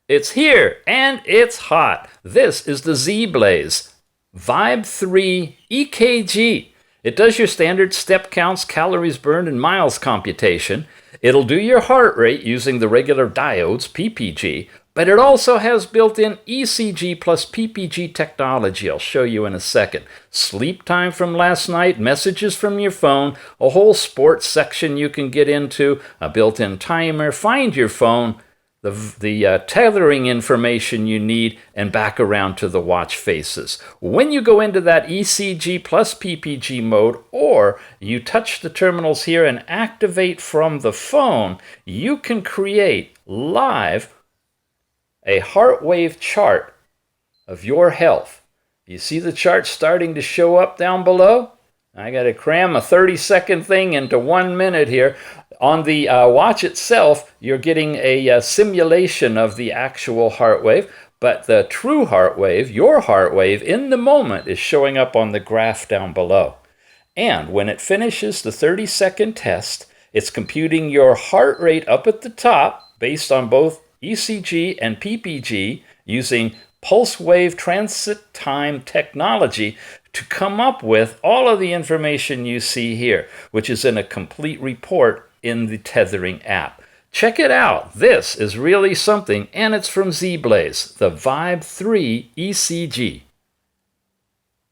It's here, and it's hot. This is the ZEBLAZE VIBE 3 EKG. It does your standard step counts, calories burned, and miles computation. It'll do your heart rate using the regular diodes, PPG, but it also has built-in ECG plus PPG technology. I'll show you in a second. Sleep time from last night, messages from your phone, a whole sports section you can get into, a built-in timer, find your phone, the tethering information you need, and back around to the watch faces. When you go into that ECG plus PPG mode, or you touch the terminals here and activate from the phone, you can create live a heart wave chart of your health. You see the chart starting to show up down below? I got to cram a 30-second thing into 1 minute here. On the watch itself, you're getting a simulation of the actual heart wave, but the true heart wave, your heart wave, in the moment is showing up on the graph down below. And when it finishes the 30-second test, it's computing your heart rate up at the top based on both ECG and PPG using pulse wave transit time technology to come up with all of the information you see here, which is in a complete report in the Tethering app. Check it out. This is really something, and it's from ZEBLAZE, the VIBE 3 ECG.